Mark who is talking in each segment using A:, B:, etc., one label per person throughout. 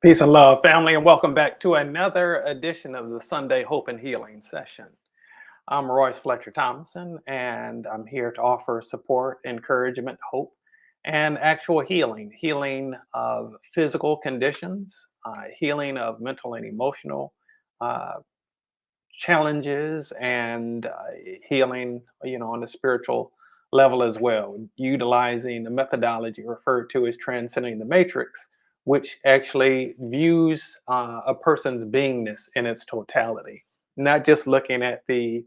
A: Peace and love, family, and welcome back to another edition of the Sunday Hope and Healing session. I'm Royce Fletcher Thomason, and I'm here to offer support, encouragement, hope, and actual healing of physical conditions, healing of mental and emotional uh, challenges, and healing, on the spiritual level as well, utilizing the methodology referred to as transcending the matrix, which actually views a person's beingness in its totality, not just looking at the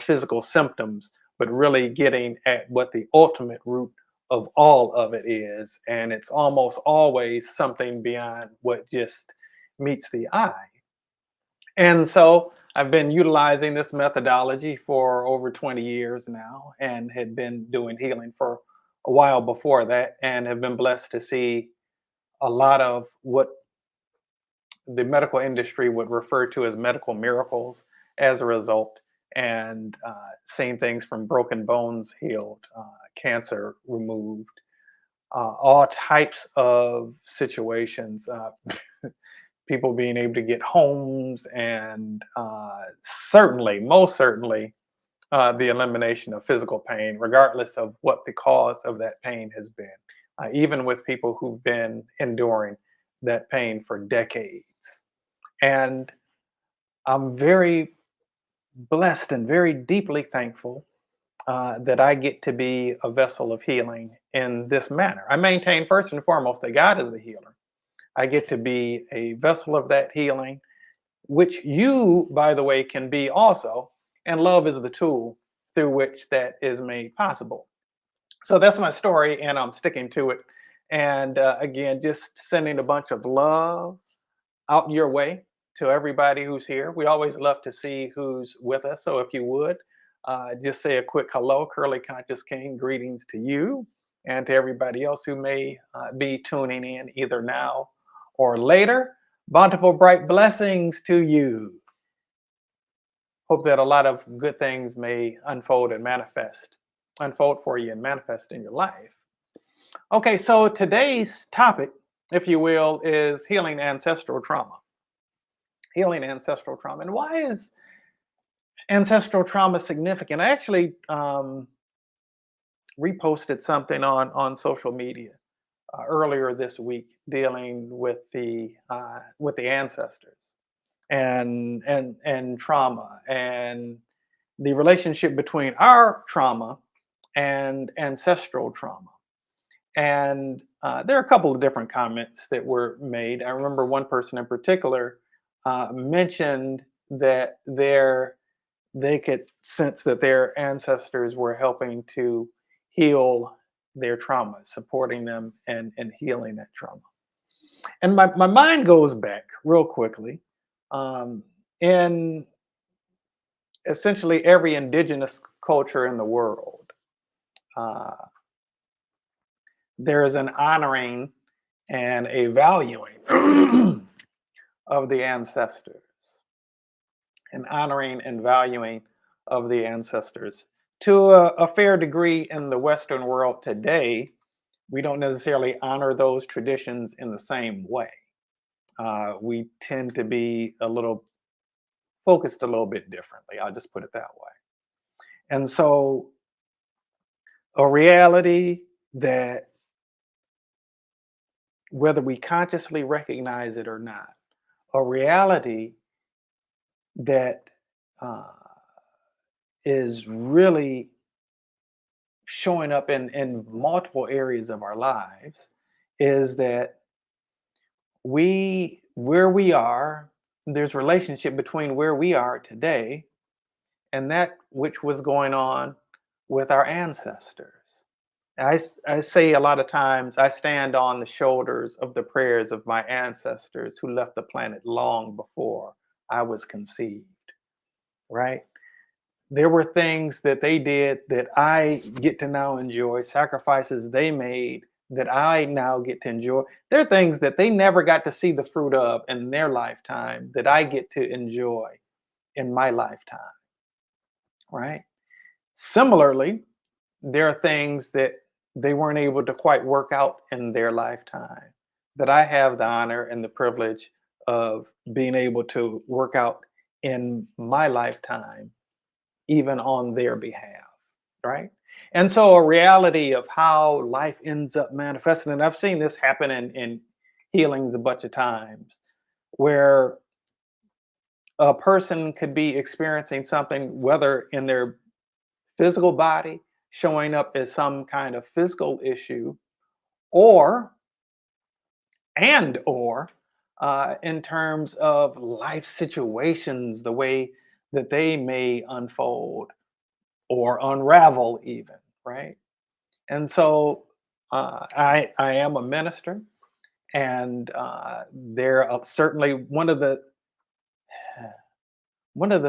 A: physical symptoms, but really getting at what the ultimate root of all of it is. And it's almost always something beyond what just meets the eye. And so I've been utilizing this methodology for over 20 years now and had been doing healing for a while before that and have been blessed to see a lot of what the medical industry would refer to as medical miracles as a result, and seeing things from broken bones healed, cancer removed, all types of situations. People being able to get homes, and certainly, most certainly, the elimination of physical pain, regardless of what the cause of that pain has been, even with people who've been enduring that pain for decades. And I'm very blessed and very deeply thankful that I get to be a vessel of healing in this manner. I maintain, first and foremost, that God is the healer. I get to be a vessel of that healing, which you, by the way, can be also. And love is the tool through which that is made possible. So that's my story, and I'm sticking to it. And again, just sending a bunch of love out your way to everybody who's here. We always love to see who's with us. So if you would, just say a quick hello, Curly Conscious King. Greetings to you and to everybody else who may be tuning in either now or later. Bountiful, bright blessings to you. Hope that a lot of good things may unfold for you and manifest in your life. Okay, so today's topic, if you will, is healing ancestral trauma. Healing ancestral trauma. And why is ancestral trauma significant? I actually reposted something on social media earlier this week dealing with the ancestors and trauma and the relationship between our trauma and ancestral trauma. And there are a couple of different comments that were made. I remember one person in particular mentioned that they could sense that their ancestors were helping to heal their trauma, supporting them and healing that trauma. And my mind goes back real quickly. In essentially every indigenous culture in the world, uh, there is an honoring and a valuing of the ancestors, an honoring and valuing of the ancestors. To a fair degree in the Western world today, we don't necessarily honor those traditions in the same way. We tend to be a little focused a little bit differently. I'll just put it that way. And so, a reality that whether we consciously recognize it or not, a reality that uh, is really showing up in multiple areas of our lives is that where we are, there's relationship between where we are today and that which was going on with our ancestors. I say a lot of times I stand on the shoulders of the prayers of my ancestors who left the planet long before I was conceived, right? There were things that they did that I get to now enjoy, sacrifices they made that I now get to enjoy. There are things that they never got to see the fruit of in their lifetime that I get to enjoy in my lifetime, right? Similarly, there are things that they weren't able to quite work out in their lifetime that I have the honor and the privilege of being able to work out in my lifetime, even on their behalf, right? And so, a reality of how life ends up manifesting, and I've seen this happen in healings a bunch of times, where a person could be experiencing something, whether in their physical body showing up as some kind of physical issue, or in terms of life situations, the way that they may unfold or unravel, even, right? And so I am a minister, and there are certainly one of the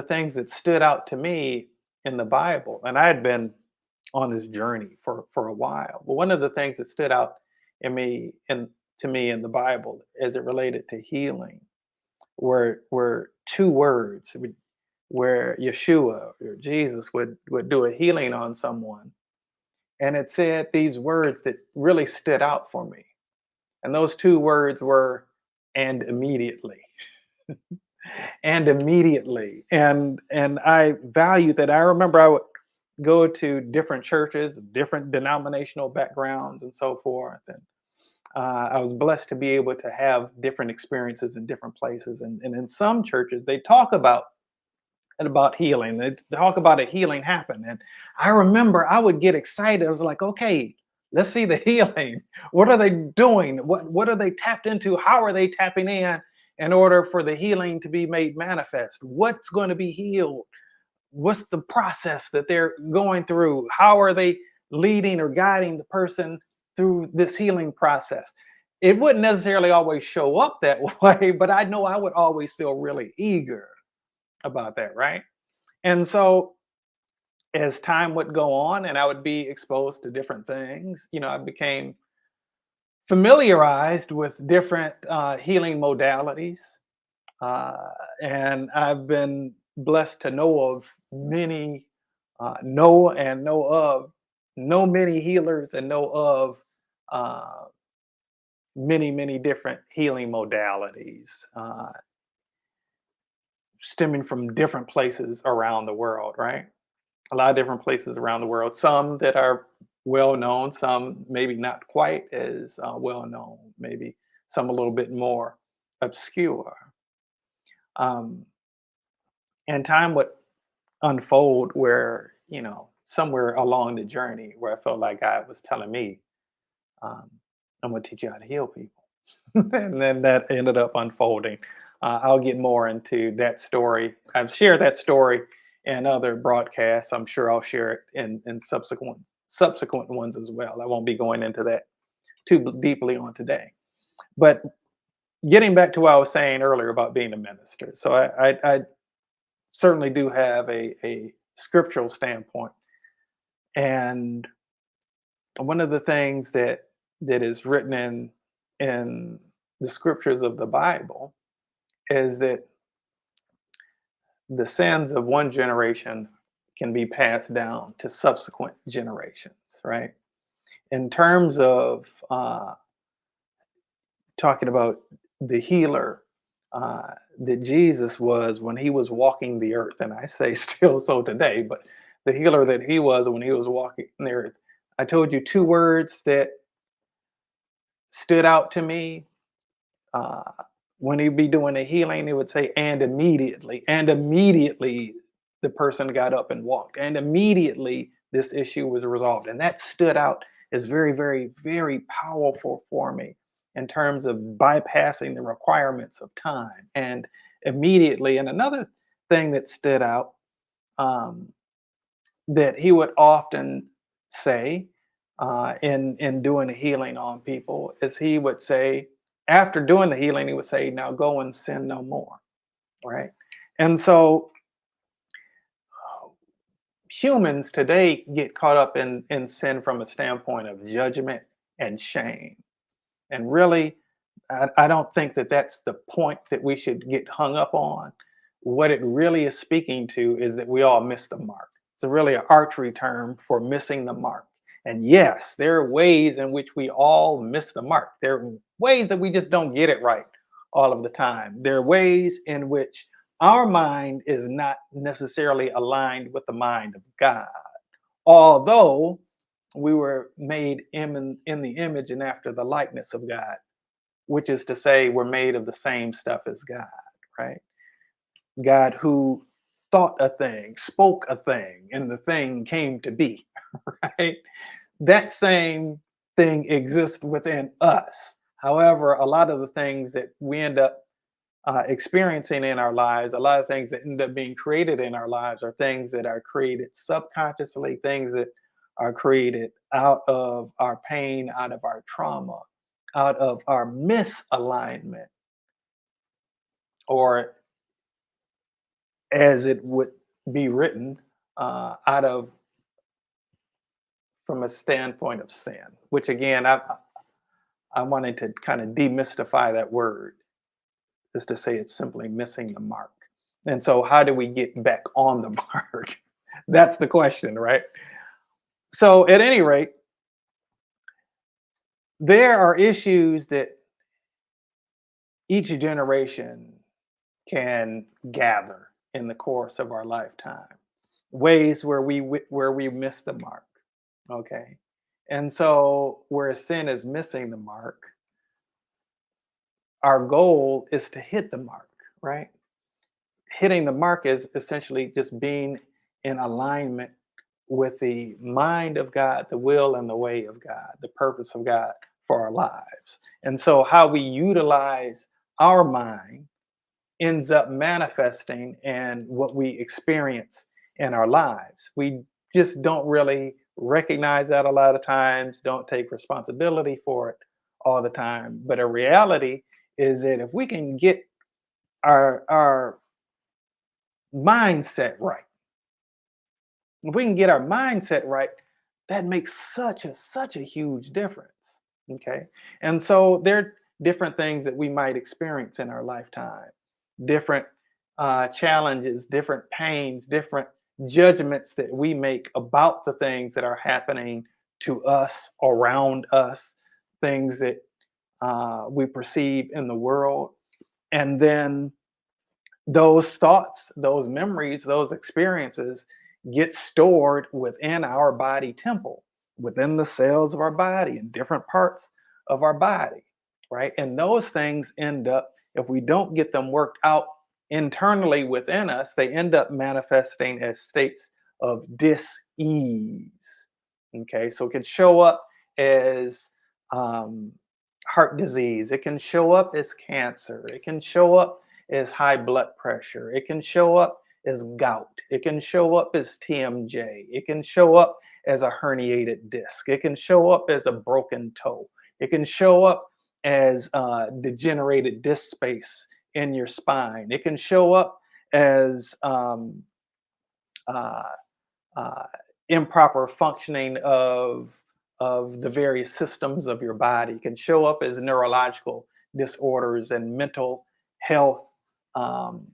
A: things that stood out to me in the Bible, and I had been on this journey for a while. But one of the things that stood out in me in to me in the Bible as it related to healing were two words where Yeshua or Jesus would do a healing on someone. And it said these words that really stood out for me. And those two words were and immediately. And immediately. And I value that. I remember I would go to different churches, different denominational backgrounds, and so forth. And I was blessed to be able to have different experiences in different places. And in some churches, they talk about healing. They talk about a healing happen. And I remember I would get excited. I was like, okay, let's see the healing. What are they doing? What are they tapped into? How are they tapping in order for the healing to be made manifest? What's going to be healed? What's the process that they're going through? How are they leading or guiding the person through this healing process? It wouldn't necessarily always show up that way, but I know I would always feel really eager about that, right? And so as time would go on and I would be exposed to different things, I became familiarized with different healing modalities. Uh, and I've been blessed to know of many, know many healers and know of uh, many, many different healing modalities stemming from different places around the world, right? A lot of different places around the world, some that are well known, some maybe not quite as well known, maybe some a little bit more obscure. Um, and time would unfold where, somewhere along the journey where I felt like God was telling me, um, I'm going to teach you how to heal people. And then that ended up unfolding. I'll get more into that story. I've shared that story in other broadcasts. I'm sure I'll share it in subsequent ones as well. I won't be going into that too deeply on today. But getting back to what I was saying earlier about being a minister, so I certainly do have a scriptural standpoint, and one of the things that is written in the scriptures of the Bible is that the sins of one generation can be passed down to subsequent generations, right? In terms of talking about the healer that Jesus was when he was walking the earth, and I say still so today, but the healer that he was when he was walking the earth. I told you two words that stood out to me. Uh, when he'd be doing a healing, he would say, and immediately the person got up and walked, and immediately this issue was resolved. And that stood out as very, very, very powerful for me in terms of bypassing the requirements of time and immediately. And another thing that stood out um, that he would often say in doing the healing on people is he would say, after doing the healing, he would say, now go and sin no more, right? And so humans today get caught up in sin from a standpoint of judgment and shame. And really, I don't think that that's the point that we should get hung up on. What it really is speaking to is that we all miss the mark. It's really an archery term for missing the mark. And yes, there are ways in which we all miss the mark. There are ways that we just don't get it right all of the time. There are ways in which our mind is not necessarily aligned with the mind of God, although we were made in the image and after the likeness of God, which is to say, we're made of the same stuff as God, right? God who thought a thing, spoke a thing, and the thing came to be, right? That same thing exists within us. However, a lot of the things that we end up experiencing in our lives, a lot of things that end up being created in our lives are things that are created subconsciously, things that are created out of our pain, out of our trauma, out of our misalignment, or as it would be written, out of from a standpoint of sin, which again, I wanted to kind of demystify that word, is to say it's simply missing the mark. And so, how do we get back on the mark? That's the question, right? So, at any rate, there are issues that each generation can gather in the course of our lifetime, ways where we miss the mark. Okay, and so where sin is missing the mark, our goal is to hit the mark, right? Hitting the mark is essentially just being in alignment with the mind of God, the will and the way of God, the purpose of God for our lives. And so, how we utilize our mind ends up manifesting in what we experience in our lives. We just don't really recognize that a lot of times, don't take responsibility for it all the time. But a reality is that if we can get our mindset right, if we can get our mindset right, that makes such a huge difference. Okay. And so there are different things that we might experience in our lifetime, different challenges, different pains, different judgments that we make about the things that are happening to us, around us, things that we perceive in the world. And then those thoughts, those memories, those experiences get stored within our body temple, within the cells of our body and different parts of our body, right? And those things end up, if we don't get them worked out internally within us, they end up manifesting as states of dis-ease. Okay, so it can show up as um, heart disease, it can show up as cancer, it can show up as high blood pressure, it can show up as gout, it can show up as TMJ, it can show up as a herniated disc, it can show up as a broken toe, it can show up as degenerated disc space in your spine, it can show up as uh, uh, improper functioning of the various systems of your body. It can show up as neurological disorders and mental health um,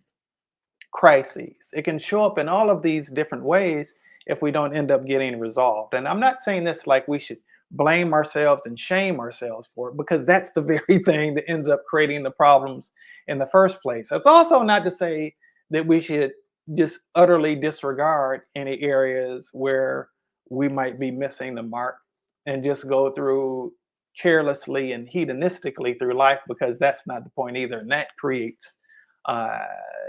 A: crises. It can show up in all of these different ways if we don't end up getting resolved. And I'm not saying this like we should blame ourselves and shame ourselves for it, because that's the very thing that ends up creating the problems in the first place. It's also not to say that we should just utterly disregard any areas where we might be missing the mark and just go through carelessly and hedonistically through life, because that's not the point either. And that creates uh,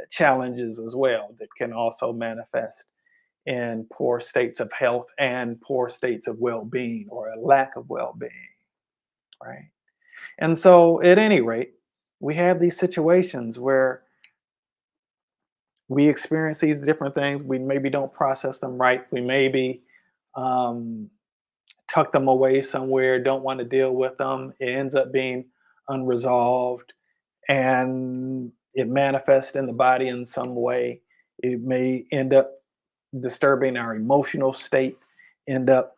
A: challenges as well that can also manifest in poor states of health and poor states of well-being, or a lack of well-being, right? And so at any rate, we have these situations where we experience these different things. We maybe don't process them right. We maybe um, tuck them away somewhere, don't want to deal with them. It ends up being unresolved, and it manifests in the body in some way. It may end up disturbing our emotional state, end up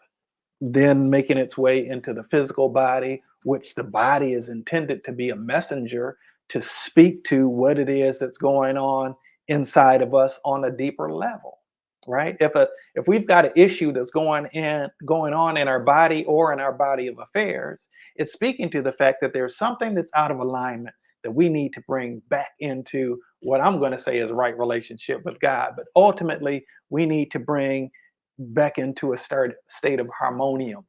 A: then making its way into the physical body, which the body is intended to be a messenger to speak to what it is that's going on inside of us on a deeper level. right? If we've got an issue that's going on in our body or in our body of affairs, it's speaking to the fact that there's something that's out of alignment that we need to bring back into what I'm going to say is right relationship with God. But ultimately, we need to bring back into a state of harmonium.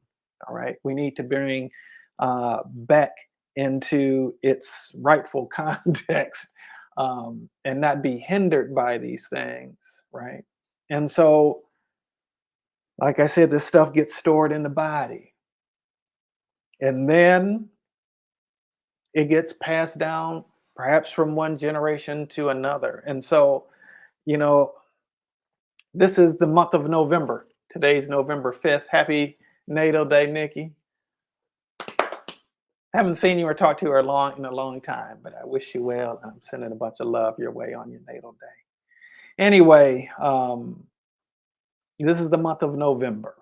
A: All right, we need to bring back into its rightful context, and not be hindered by these things, right? And so, like I said, this stuff gets stored in the body, and then it gets passed down perhaps from one generation to another. And so, you know, this is the month of November. Today's November 5th. Happy Natal Day, Nikki. Haven't seen you or talked to her in a long time, but I wish you well. And I'm sending a bunch of love your way on your natal day. Anyway, this is the month of November.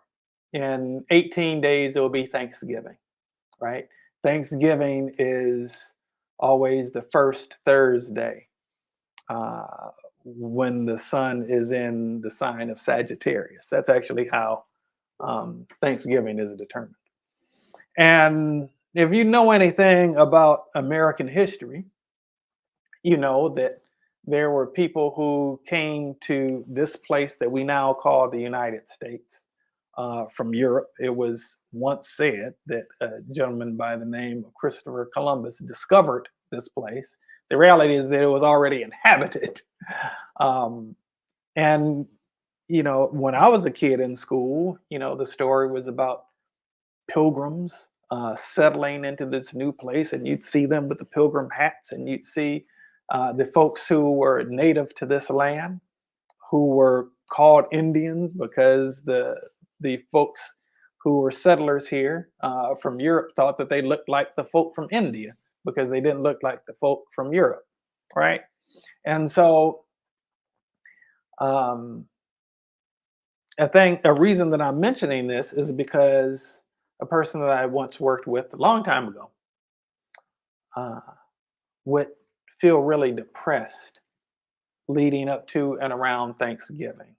A: In 18 days, it will be Thanksgiving, right? Thanksgiving is always the first Thursday when the sun is in the sign of Sagittarius. That's actually how Thanksgiving is determined. And if you know anything about American history, you know that there were people who came to this place that we now call the United States from Europe. It was once said that a gentleman by the name of Christopher Columbus discovered this place. The reality is that it was already inhabited. Um, and, when I was a kid in school, the story was about pilgrims settling into this new place, and you'd see them with the pilgrim hats, and you'd see the folks who were native to this land, who were called Indians because the folks who were settlers here from Europe thought that they looked like the folk from India because they didn't look like the folk from Europe, right? And so um, a reason that I'm mentioning this is because a person that I once worked with a long time ago uh, would feel really depressed leading up to and around Thanksgiving,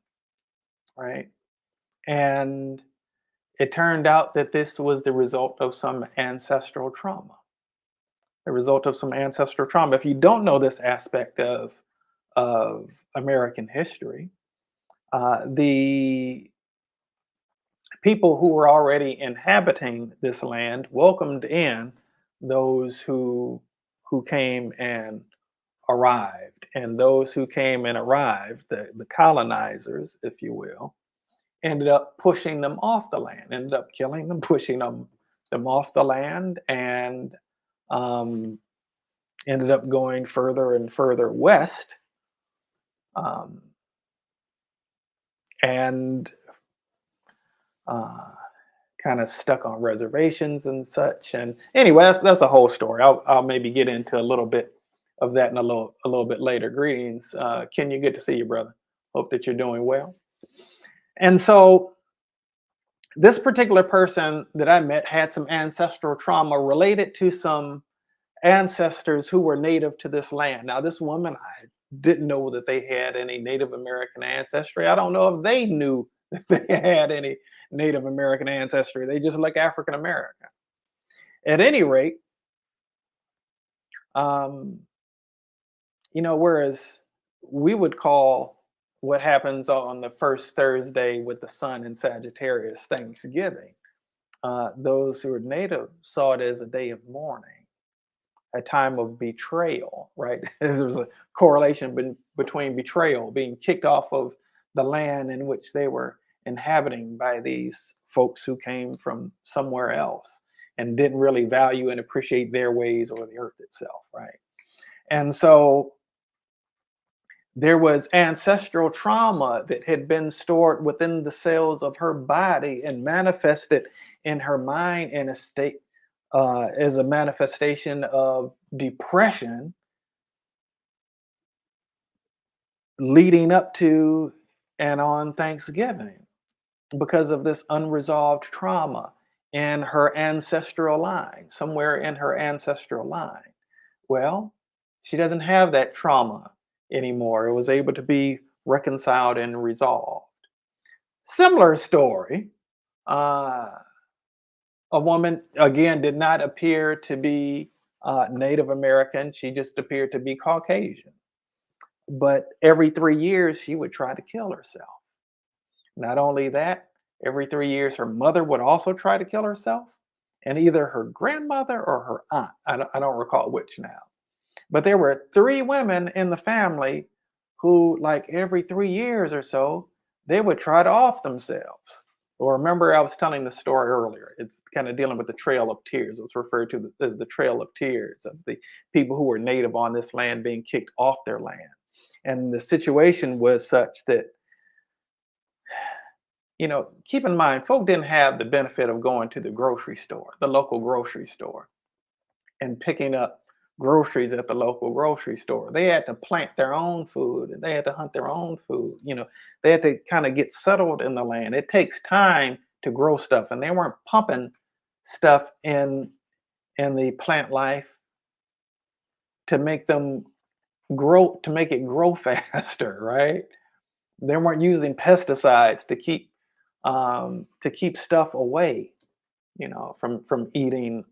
A: right? And it turned out that this was the result of some ancestral trauma. The result of some ancestral trauma. If you don't know this aspect of American history, the people who were already inhabiting this land welcomed in those who came and arrived, and those who came and arrived, the colonizers, if you will, ended up pushing them off the land, ended up killing them, pushing them off the land, and um, ended up going further and further west, um, and uh, kind of stuck on reservations and such. And anyway, that's a whole story. I'll maybe get into a little bit of that in a little bit later. Greetings, Ken. You good to see you, brother. Hope that you're doing well. And so this particular person that I met had some ancestral trauma related to some ancestors who were native to this land. Now, this woman, I didn't know that they had any Native American ancestry. I don't know if they knew that they had any Native American ancestry. They just look African American. At any rate, um, whereas we would call what happens on the first Thursday with the sun in Sagittarius Thanksgiving, those who are native saw it as a day of mourning, a time of betrayal, right? There was a correlation between betrayal, being kicked off of the land in which they were inhabiting by these folks who came from somewhere else and didn't really value and appreciate their ways or the earth itself, right? And so there was ancestral trauma that had been stored within the cells of her body and manifested in her mind in a state as a manifestation of depression leading up to and on Thanksgiving because of this unresolved trauma in her ancestral line, somewhere in her ancestral line. Well, she doesn't have that trauma anymore. It was able to be reconciled and resolved. Similar story. Uh, a woman, again, did not appear to be Native American. She just appeared to be Caucasian. But every 3 years, she would try to kill herself. Not only that, every 3 years, her mother would also try to kill herself, and either her grandmother or her aunt. I don't recall which now. But there were three women in the family who, like every 3 years or so, they would try to off themselves. Well, remember, I was telling the story earlier. It's kind of dealing with the Trail of Tears. It's referred to as the Trail of Tears of the people who were native on this land being kicked off their land. And the situation was such that, keep in mind, folk didn't have the benefit of going to the grocery store, the local grocery store, and picking up groceries at the local grocery store. They had to plant their own food and they had to hunt their own food. They had to kind of get settled in the land. It takes time to grow stuff, and they weren't pumping stuff in the plant life to make them grow, to make it grow faster, right? They weren't using pesticides to keep stuff away, from eating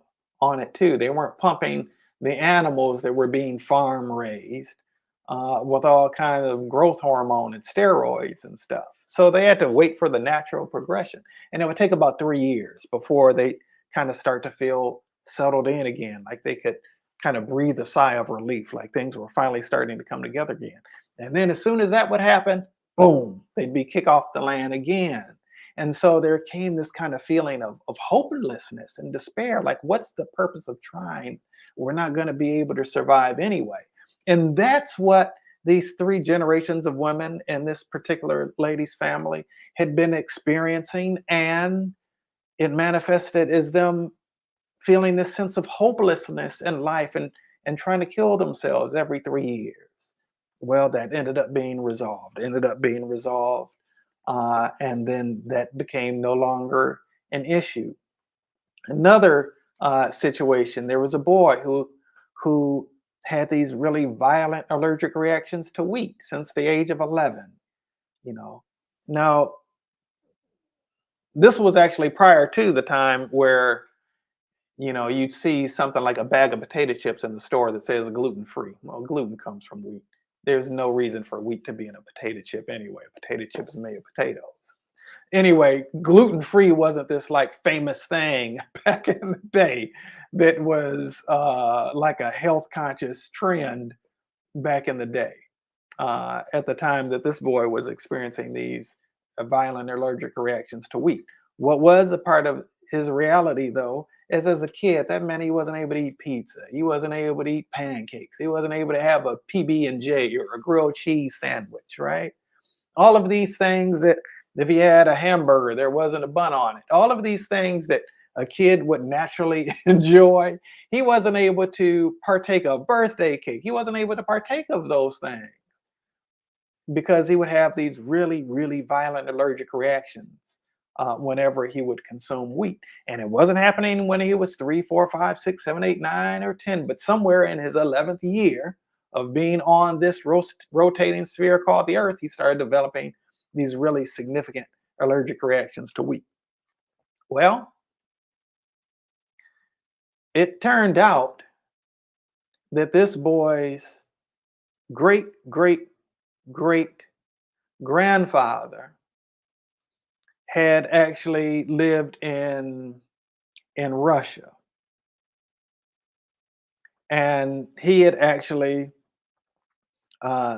A: on it too. They weren't pumping the animals that were being farm raised with all kinds of growth hormone and steroids and stuff. So they had to wait for the natural progression, and it would take about 3 years before they kind of start to feel settled in again, like they could kind of breathe a sigh of relief, like things were finally starting to come together again. And then as soon as that would happen, boom, they'd be kicked off the land again. And so there came this kind of feeling of hopelessness and despair. Like, what's the purpose of trying? We're not going to be able to survive anyway. And that's what these three generations of women in this particular lady's family had been experiencing. And it manifested as them feeling this sense of hopelessness in life and trying to kill themselves every 3 years. Well, that ended up being resolved and then that became no longer an issue. Another situation, there was a boy who had these really violent allergic reactions to wheat since the age of 11. You know, now this was actually prior to the time where you'd see something like a bag of potato chips in the store that says gluten free. Well, gluten comes from wheat. There's no reason for wheat to be in a potato chip anyway. A potato chip is made of potatoes. Anyway, gluten free wasn't this like famous thing back in the day that was like a health conscious trend back in the day. At the time that this boy was experiencing these violent allergic reactions to wheat. What was a part of his reality, though, is as a kid, that meant he wasn't able to eat pizza. He wasn't able to eat pancakes. He wasn't able to have a PB&J or a grilled cheese sandwich, right? All of these things that if he had a hamburger, there wasn't a bun on it. All of these things that a kid would naturally enjoy, he wasn't able to partake of birthday cake. He wasn't able to partake of those things because he would have these really, really violent allergic reactions whenever he would consume wheat. And it wasn't happening when he was 3, 4, 5, 6, 7, 8, 9, or 10, but somewhere in his 11th year of being on this rotating sphere called the Earth, he started developing these really significant allergic reactions to wheat. Well, it turned out that this boy's great, great, great grandfather had actually lived in Russia, and he had actually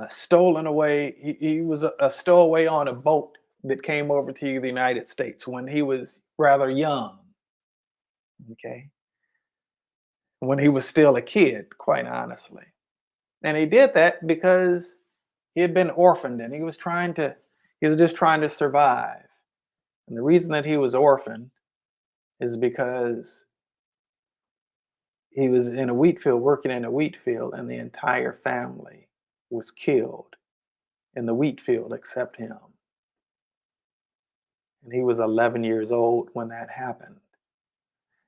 A: stolen away. He was a stowaway on a boat that came over to the United States when he was rather young. Okay, when he was still a kid, quite honestly, and he did that because he had been orphaned and he was just trying to survive. And the reason that he was orphaned is because he was in a wheat field, working in a wheat field, and the entire family was killed in the wheat field except him. And he was 11 years old when that happened.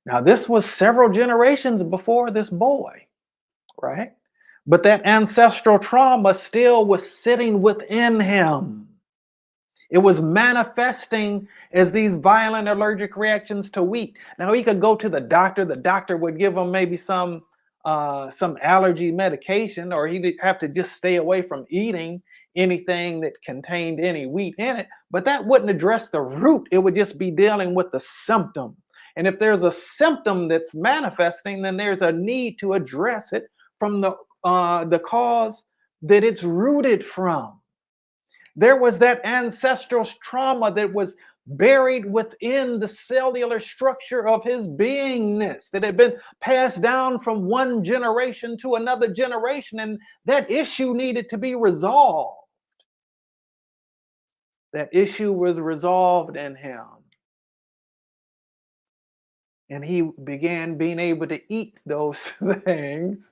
A: Now, this was several generations before this boy, right? But that ancestral trauma still was sitting within him. It was manifesting as these violent allergic reactions to wheat. Now he could go to the doctor. The doctor would give him maybe some allergy medication, or he'd have to just stay away from eating anything that contained any wheat in it. But that wouldn't address the root. It would just be dealing with the symptom. And if there's a symptom that's manifesting, then there's a need to address it from the cause that it's rooted from. There was that ancestral trauma that was buried within the cellular structure of his beingness that had been passed down from one generation to another generation. And that issue needed to be resolved. That issue was resolved in him. And he began being able to eat those things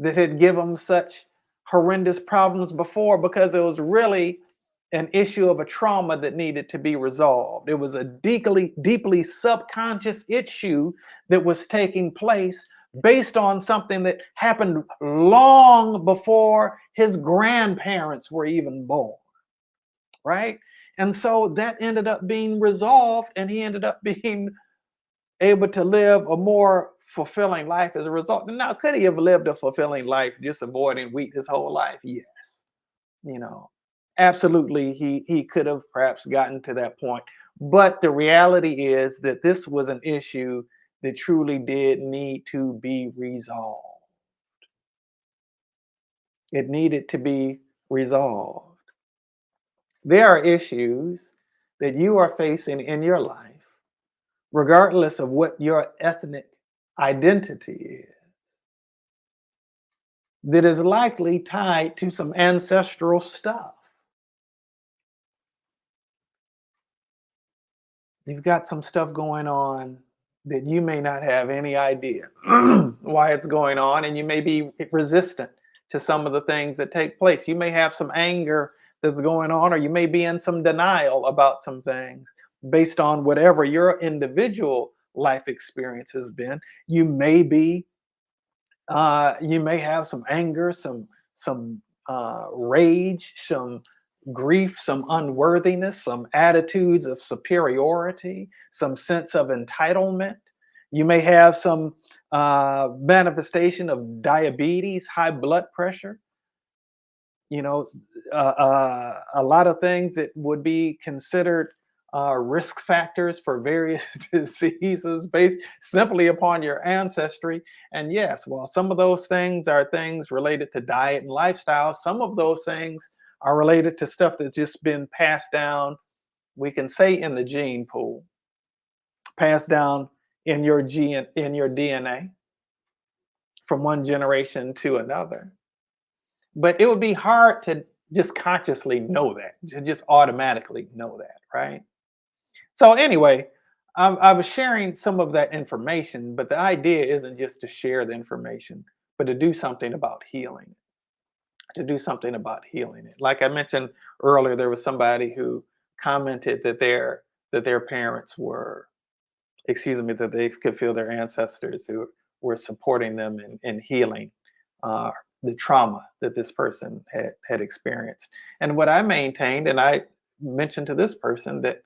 A: that had given him such horrendous problems before, because it was really an issue of a trauma that needed to be resolved. It was a deeply subconscious issue that was taking place based on something that happened long before his grandparents were even born, right? And so that ended up being resolved, and he ended up being able to live a more fulfilling life as a result. Now, could he have lived a fulfilling life just avoiding wheat his whole life? Yes. You know, absolutely, he could have perhaps gotten to that point. But the reality is that this was an issue that truly did need to be resolved. It needed to be resolved. There are issues that you are facing in your life, regardless of what your ethnic identity is, that is likely tied to some ancestral stuff. You've got some stuff going on that you may not have any idea why it's going on, and you may be resistant to some of the things that take place. You may have some anger that's going on, or you may be in some denial about some things based on whatever your individual life experience has been. You may have some anger, some rage, some grief, some unworthiness, some attitudes of superiority, some sense of entitlement. You may have some manifestation of diabetes, high blood pressure. You know, a lot of things that would be considered risk factors for various diseases based simply upon your ancestry. And yes, while some of those things are things related to diet and lifestyle, some of those things are related to stuff that's just been passed down, we can say in the gene pool, passed down in your DNA from one generation to another. But it would be hard to just consciously know that, to just automatically know that, right? So anyway, I was sharing some of that information, but the idea isn't just to share the information, but to do something about healing, to do something about healing it. Like I mentioned earlier, there was somebody who commented that their parents were, excuse me, that they could feel their ancestors who were supporting them in healing uh, the trauma that this person had experienced. And what I maintained, and I mentioned to this person that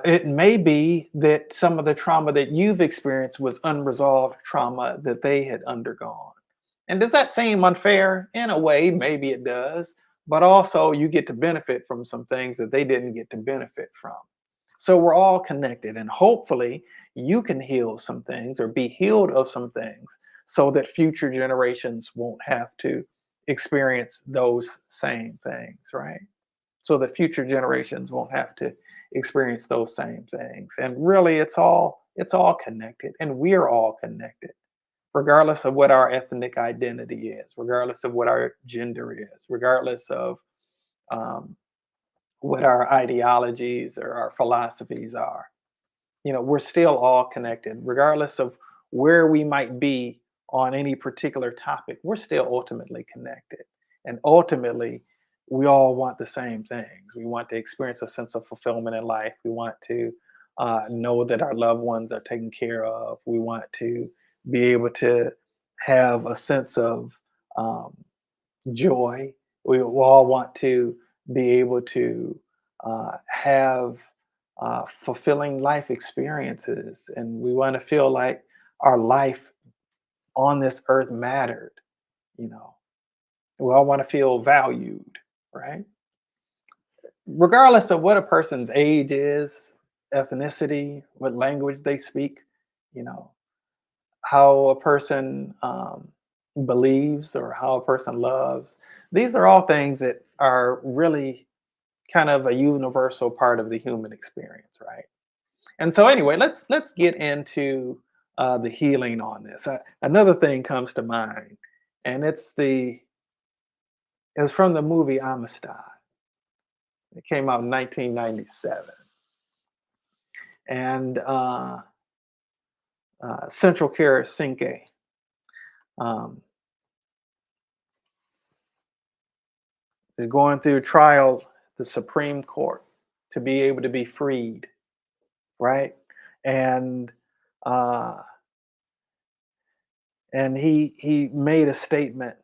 A: it may be that some of the trauma that you've experienced was unresolved trauma that they had undergone. And does that seem unfair? In a way, maybe it does. But also, you get to benefit from some things that they didn't get to benefit from. So we're all connected, and hopefully, you can heal some things or be healed of some things so that future generations won't have to experience those same things, right? So that future generations won't have to experience those same things. And really, it's all connected, and we're all connected, regardless of what our ethnic identity is, regardless of what our gender is, regardless of um, what our ideologies or our philosophies are. You know, we're still all connected, regardless of where we might be on any particular topic. We're still ultimately connected, and ultimately, we all want the same things. We want to experience a sense of fulfillment in life. We want to know that our loved ones are taken care of. We want to be able to have a sense of um, joy. We all want to be able to have fulfilling life experiences, and we want to feel like our life on this earth mattered. You know, we all want to feel valued, right? Regardless of what a person's age is, ethnicity, what language they speak, you know, how a person believes or how a person loves. These are all things that are really kind of a universal part of the human experience, right? And so, anyway, let's get into the healing on this. Another thing comes to mind, and it's from the movie Amistad. It came out in 1997, and Central Care Cinque. Um, They're going through trial, the Supreme Court, to be able to be freed, right? And uh, and he made a statement,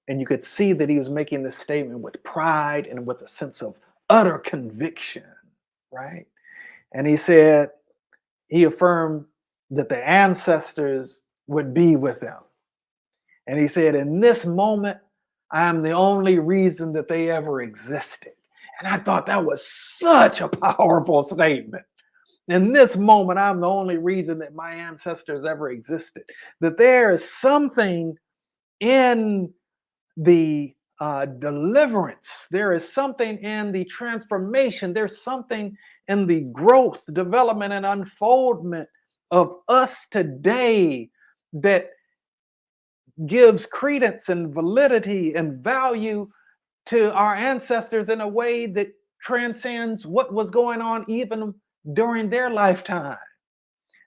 A: and you could see that he was making this statement with pride and with a sense of utter conviction, right? And he said he affirmed that the ancestors would be with him. And he said, in this moment, I am the only reason that they ever existed. And I thought that was such a powerful statement. In this moment, I'm the only reason that my ancestors ever existed. That there is something in the deliverance, there is something in the transformation, there's something in the growth, development, and unfoldment of us today that gives credence and validity and value to our ancestors in a way that transcends what was going on even during their lifetime.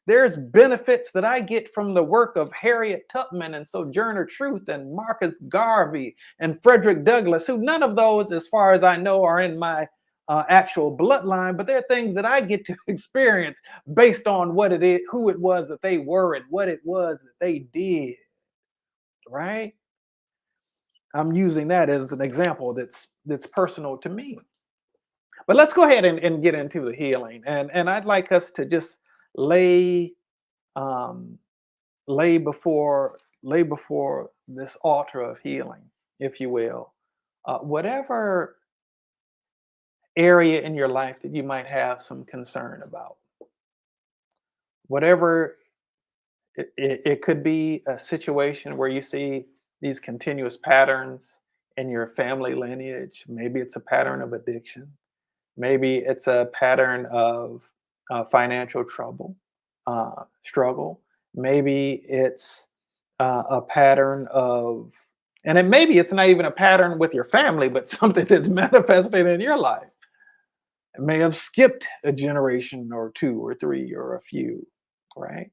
A: There's benefits that I get from the work of Harriet Tubman and Sojourner Truth and Marcus Garvey and Frederick Douglass, who none of those, as far as I know, are in my actual bloodline, but they're things that I get to experience based on what it is, who it was that they were, and what it was that they did, right? I'm using that as an example that's personal to me. But let's go ahead and get into the healing. And I'd like us to just lay um, lay before this altar of healing, if you will, whatever area in your life that you might have some concern about, whatever it could be a situation where you see these continuous patterns in your family lineage. Maybe it's a pattern of addiction. Maybe it's a pattern of financial trouble, struggle. Maybe it's a pattern of, and it maybe it's not even a pattern with your family, but something that's manifested in your life. It may have skipped a generation or two or three or a few, right?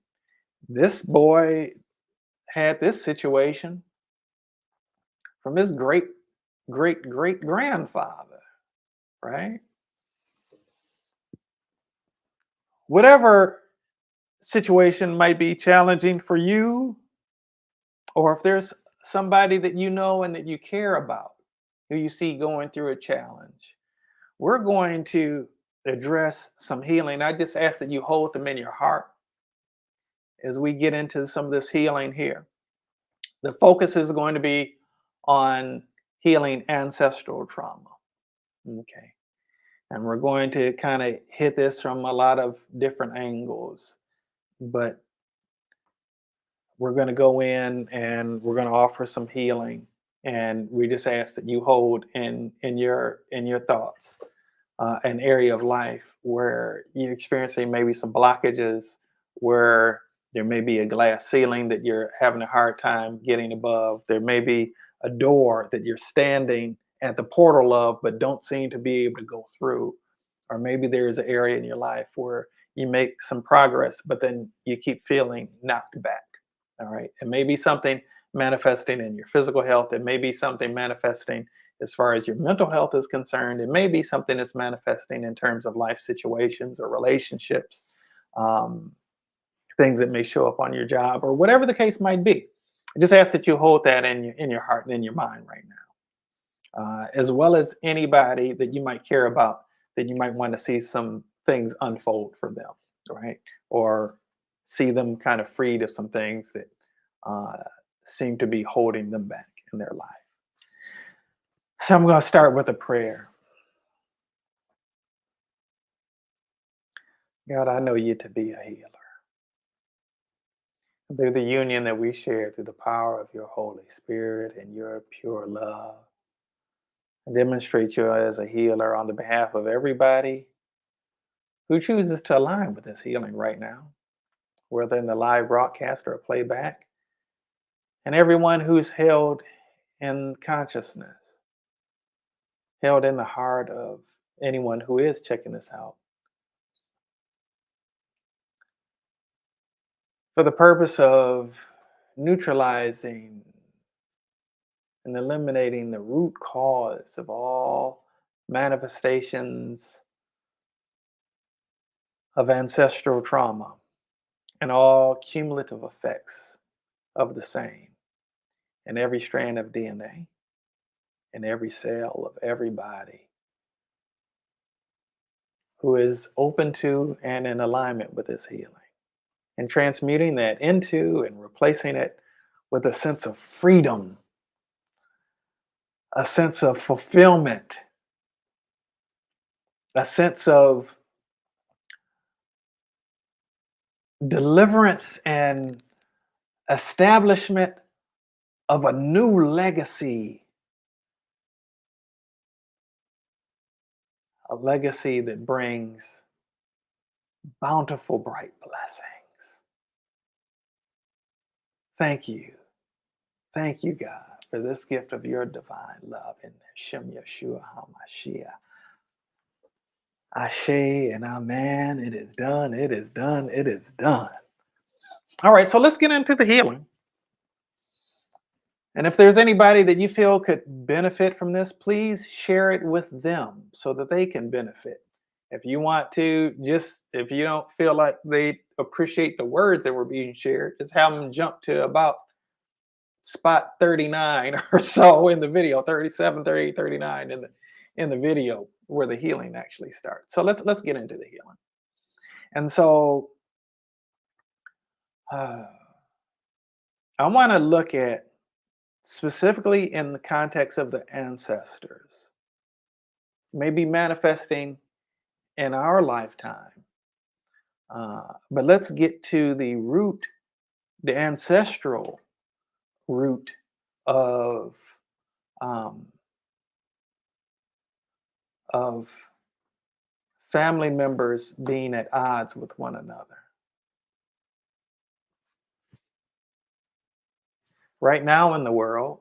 A: This boy had this situation from his great grandfather, right? Whatever situation might be challenging for you, or if there's somebody that you know and that you care about who you see going through a challenge, we're going to address some healing. I just ask that you hold them in your heart as we get into some of this healing here. The focus is going to be on healing ancestral trauma. Okay. And we're going to kind of hit this from a lot of different angles, but we're going to go in and we're going to offer some healing, and we just ask that you hold in your thoughts an area of life where you're experiencing maybe some blockages, where there may be a glass ceiling that you're having a hard time getting above. There may be a door that you're standing at the portal of but don't seem to be able to go through. Or maybe there's an area in your life where you make some progress but then you keep feeling knocked back. All right. It may be something manifesting in your physical health. It may be something manifesting as far as your mental health is concerned. It may be something that's manifesting in terms of life situations or relationships, um, things that may show up on your job, or whatever the case might be. I just ask that you hold that in your heart and in your mind right now. as well as anybody that you might care about, that you might want to see some things unfold for them, right? Or see them kind of freed of some things that uh, seem to be holding them back in their life. So I'm going to start with a prayer. God, I know you to be a healer. Through the union that we share through the power of your Holy Spirit and your pure love, I demonstrate you as a healer on the behalf of everybody who chooses to align with this healing right now, whether in the live broadcast or playback, and everyone who's held in consciousness, held in the heart of anyone who is checking this out, for the purpose of neutralizing and eliminating the root cause of all manifestations of ancestral trauma and all cumulative effects of the same in every strand of DNA, in every cell of everybody who is open to and in alignment with this healing, and transmuting that into and replacing it with a sense of freedom, a sense of fulfillment, a sense of deliverance and establishment of a new legacy, a legacy that brings bountiful, bright blessings. Thank you. Thank you, God, for this gift of your divine love in Shem Yeshua HaMashiach. Ashe and Amen. It is done. It is done. It is done. All right, so let's get into the healing. And if there's anybody that you feel could benefit from this, please share it with them so that they can benefit. If you want to, just if you don't feel like they appreciate the words that were being shared, just have them jump to about spot 39 or so in the video, 37, 38, 39 in the video where the healing actually starts. So let's get into the healing. And so I want to look at specifically in the context of the ancestors, maybe manifesting in our lifetime. But let's get to the root, the ancestral root of um, of family members being at odds with one another. Right now in the world,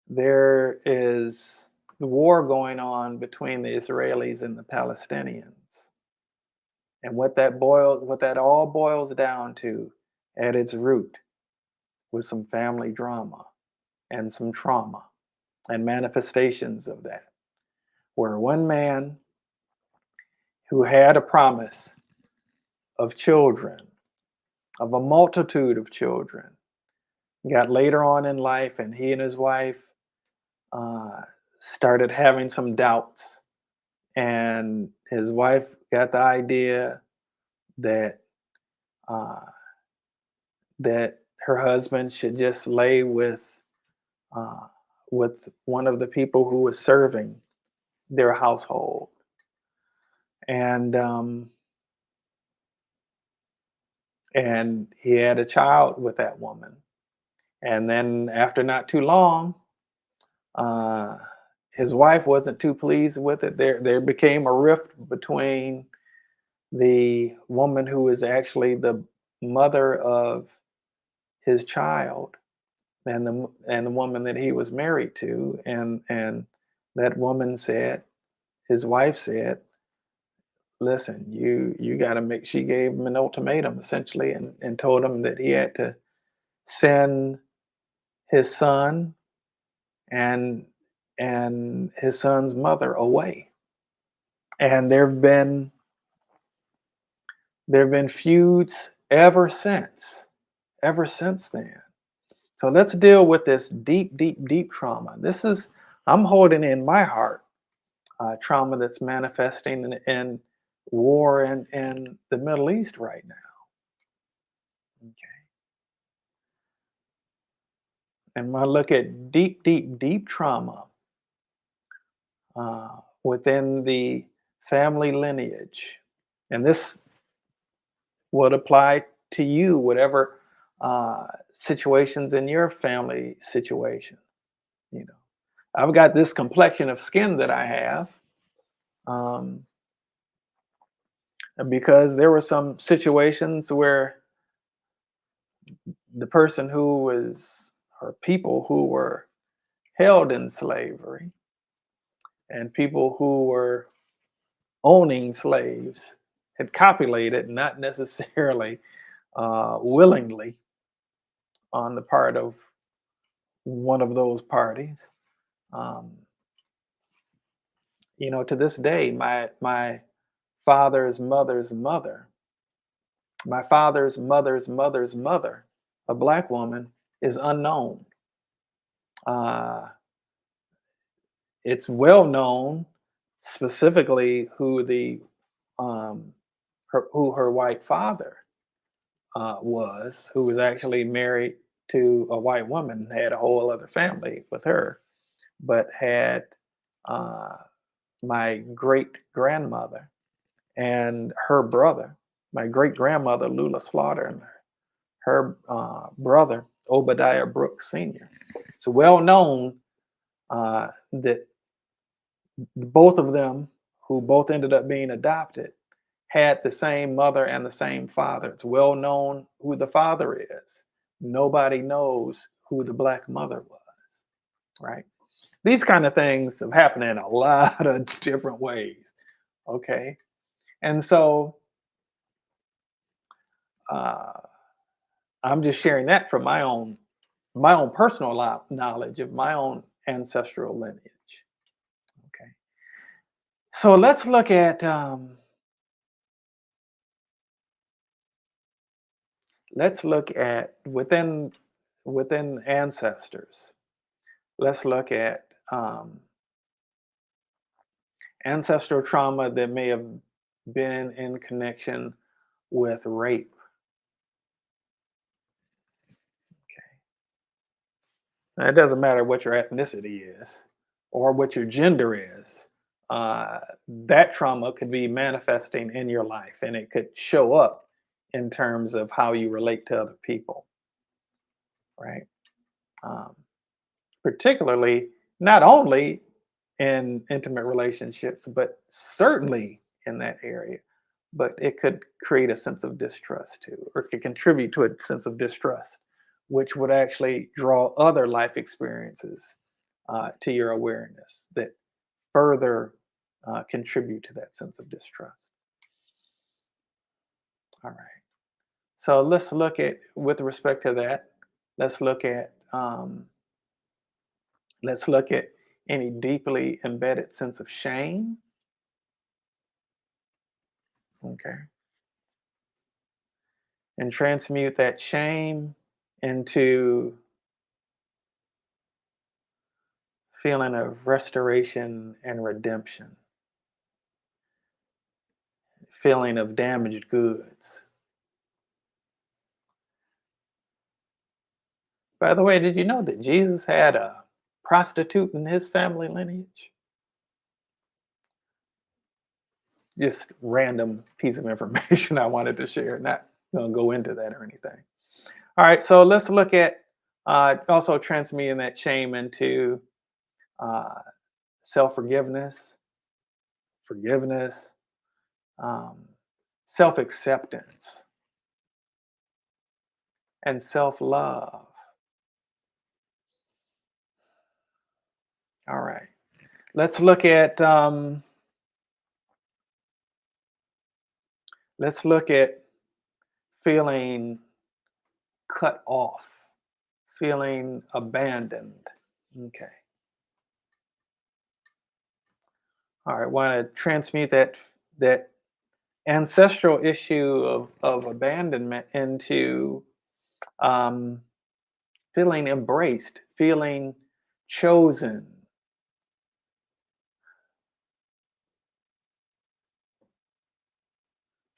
A: there is the war going on between the Israelis and the Palestinians. And what that all boils down to at its root was some family drama and some trauma and manifestations of that. Where one man who had a promise of children, of a multitude of children, got later on in life and he and his wife uh, started having some doubts. And his wife got the idea that uh, that her husband should just lay uh, with one of the people who was serving their household, and he had a child with that woman. And then after not too long, uh, his wife wasn't too pleased with it. There became a rift between the woman who was actually the mother of his child and the woman that he was married to, and that woman said, his wife said, listen, you got to make, she gave him an ultimatum essentially, and told him that he had to send his son and his son's mother away. And there have been feuds ever since then. So let's deal with this deep, deep, deep trauma. I'm holding in my heart trauma that's manifesting in war in the Middle East right now. Okay. And when I look at deep, deep, deep trauma within the family lineage, and this would apply to you, whatever situations in your family situation. You know, I've got this complexion of skin that I have um, because there were some situations where the person who was, or people who were held in slavery and people who were owning slaves had copulated, not necessarily willingly on the part of one of those parties. Um, to this day, my father's mother's mother, my father's mother's mother's mother, a black woman, is unknown. Uh, it's well known specifically um, who her white father was, who was actually married to a white woman, had a whole other family with her, but had uh, my great grandmother and her brother, my great grandmother Lula Slaughter, and her brother Obadiah Brooks Sr. It's well known that both of them, who both ended up being adopted, had the same mother and the same father. It's well known who the father is. Nobody knows who the black mother was, right? These kind of things have happened in a lot of different ways, okay? And so uh, I'm just sharing that from my own personal knowledge of my own ancestral lineage. Okay, so let's look at within ancestors. Let's look at ancestral trauma that may have been in connection with rape. Now, it doesn't matter what your ethnicity is or what your gender is. That trauma could be manifesting in your life, and it could show up in terms of how you relate to other people, right? Um, Particularly, not only in intimate relationships, but certainly in that area. But it could create a sense of distrust too, or it could contribute to a sense of distrust, which would actually draw other life experiences to your awareness that further contribute to that sense of distrust. All right. So let's look at, with respect to that, let's look at let's look at any deeply embedded sense of shame. Okay. And transmute that shame into feeling of restoration and redemption, feeling of damaged goods. By the way, did you know that Jesus had a prostitute in his family lineage? Just random piece of information I wanted to share. Not going to go into that or anything. All right, so let's look at also transmuting that shame into uh, self forgiveness, forgiveness, um, self acceptance, and self love. All right, let's look at feeling cut off, feeling abandoned. Okay. All right. Want to transmute that ancestral issue of abandonment into um, feeling embraced, feeling chosen,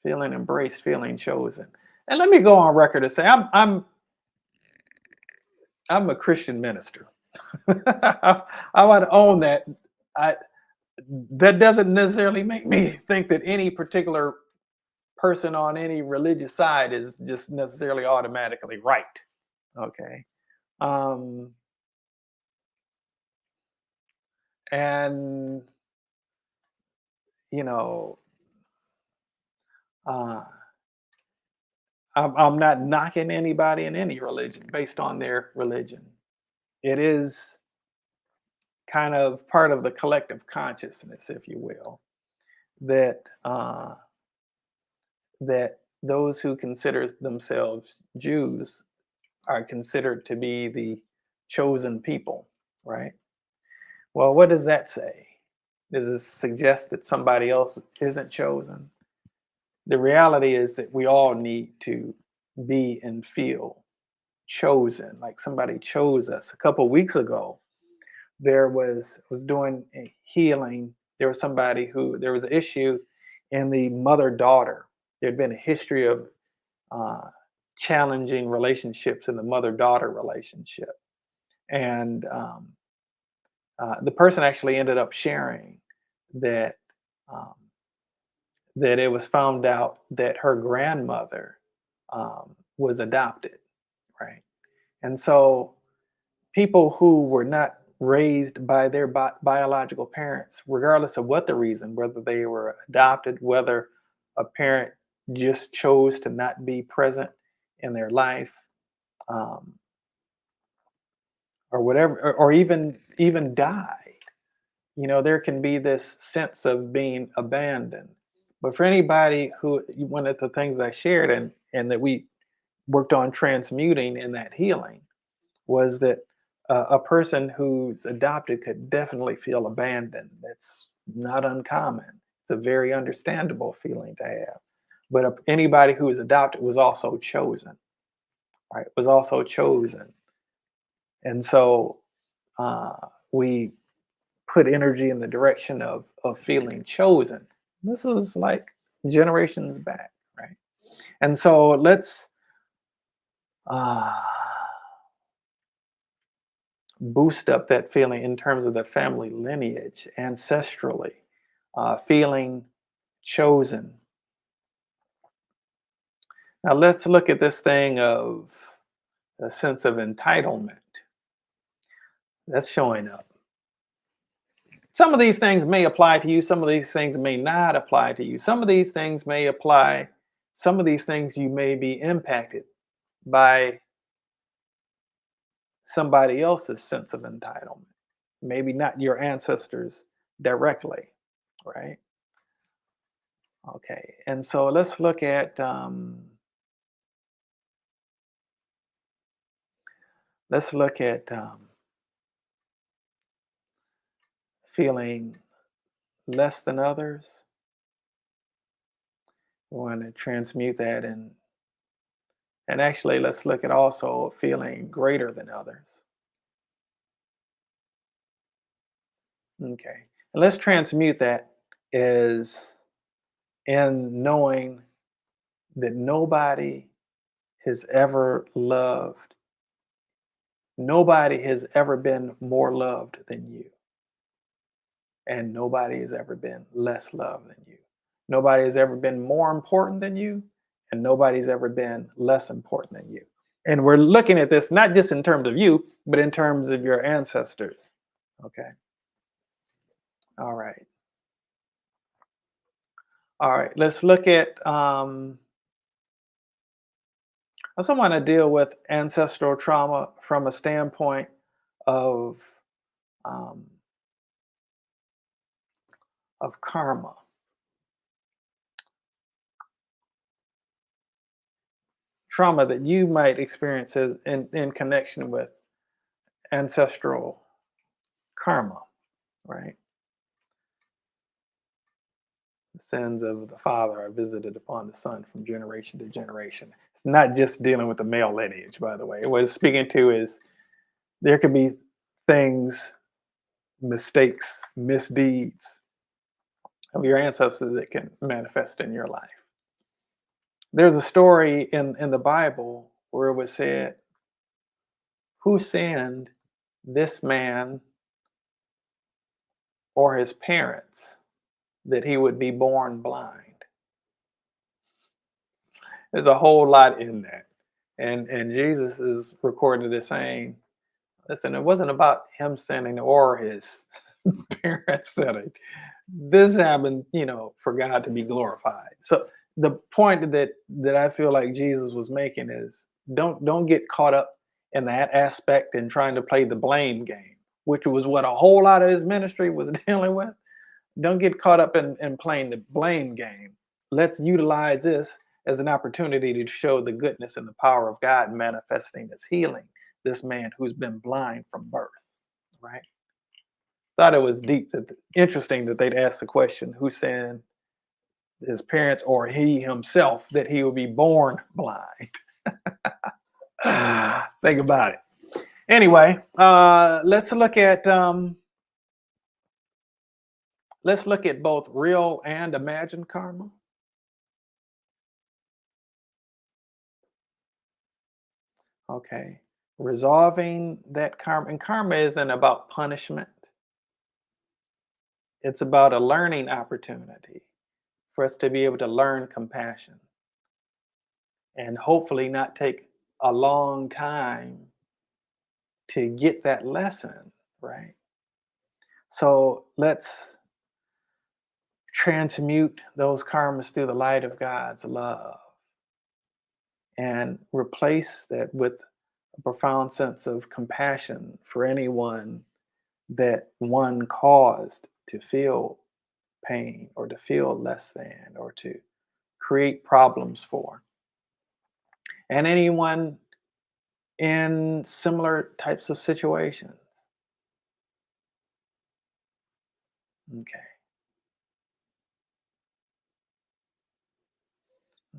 A: feeling embraced, feeling chosen. And let me go on record and say I'm a Christian minister. I want to own that. I, that doesn't necessarily make me think that any particular person on any religious side is just necessarily automatically right. Okay. Um, and you know, uh, I'm not knocking anybody in any religion based on their religion. It is kind of part of the collective consciousness, if you will, that that those who consider themselves Jews are considered to be the chosen people, right? Well, what does that say? Does it suggest that somebody else isn't chosen? The reality is that we all need to be and feel chosen, like somebody chose us. A couple weeks ago, there was doing a healing. There was somebody who there was an issue in the mother-daughter. There had been a history of uh, challenging relationships in the mother-daughter relationship, and the person actually ended up sharing that um, that it was found out that her grandmother was adopted, right? And so people who were not raised by their biological parents, regardless of what the reason, whether they were adopted, whether a parent just chose to not be present in their life, um, or whatever, or even died. There can be this sense of being abandoned. But for anybody who, one of the things I shared and that we worked on transmuting in that healing was that a person who's adopted could definitely feel abandoned. That's not uncommon. It's a very understandable feeling to have. But anybody who is adopted was also chosen, right? Was also chosen. And so uh, we put energy in the direction of feeling chosen. This was like generations back, right? And so let's uh, boost up that feeling in terms of the family lineage, ancestrally, feeling chosen. Now let's look at this thing of a sense of entitlement that's showing up. Some of these things may apply to you, some of these things may not apply to you. Some of these things may apply, some of these things you may be impacted by somebody else's sense of entitlement. Maybe not your ancestors directly, right? Okay, and so let's look at feeling less than others. We want to transmute that, and actually let's look at also feeling greater than others. Okay, and let's transmute that as in knowing that nobody has ever been more loved than you, and nobody has ever been less loved than you. Nobody has ever been more important than you, and nobody's ever been less important than you. And we're looking at this not just in terms of you, but in terms of your ancestors. Okay. All right. All right. Let's look at. I also want to deal with ancestral trauma from a standpoint of um, karma. Trauma that you might experience in connection with ancestral karma, right? The sins of the father are visited upon the son from generation to generation. It's not just dealing with the male lineage, by the way. What it's speaking to is There could be things, mistakes, misdeeds of your ancestors that can manifest in your life. There's a story in the Bible where it was said, who sinned, this man or his parents, that he would be born blind? There's a whole lot in that. And Jesus is recorded as saying, listen, it wasn't about him sinning or his parents sinning. This happened, for God to be glorified. So the point that I feel like Jesus was making is don't get caught up in that aspect and trying to play the blame game, which was what a whole lot of his ministry was dealing with. Don't get caught up in playing the blame game. Let's utilize this as an opportunity to show the goodness and the power of God manifesting as healing this man who's been blind from birth, right? Thought it was interesting that they'd ask the question, who sinned, his parents or he himself, that he would be born blind? Think about it. Anyway, let's look at both real and imagined karma. Okay. Resolving that karma. And karma isn't about punishment, it's about a learning opportunity for us to be able to learn compassion and hopefully not take a long time to get that lesson, right? So let's transmute those karmas through the light of God's love and replace that with a profound sense of compassion for anyone that one caused to feel pain or to feel less than or to create problems for. And anyone in similar types of situations. Okay.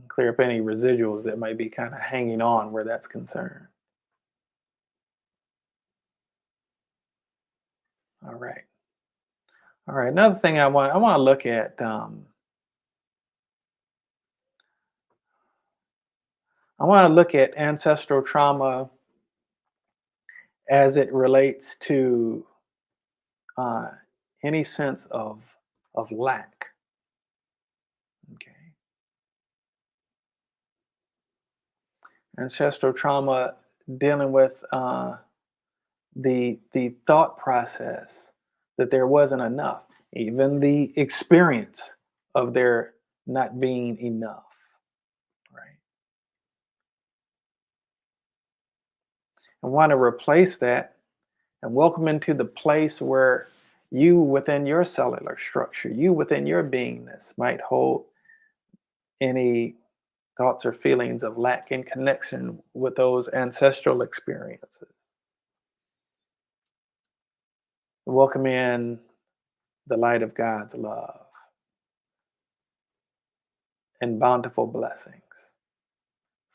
A: Clear up any residuals that might be kind of hanging on where that's concerned. All right. All right. Another thing I want to look at. I want to look at ancestral trauma as it relates to uh, any sense of lack. Okay. Ancestral trauma dealing with the thought process that there wasn't enough, even the experience of there not being enough, right? I want to replace that and welcome into the place where you within your cellular structure, you within your beingness might hold any thoughts or feelings of lack in connection with those ancestral experiences. Welcome in the light of God's love and bountiful blessings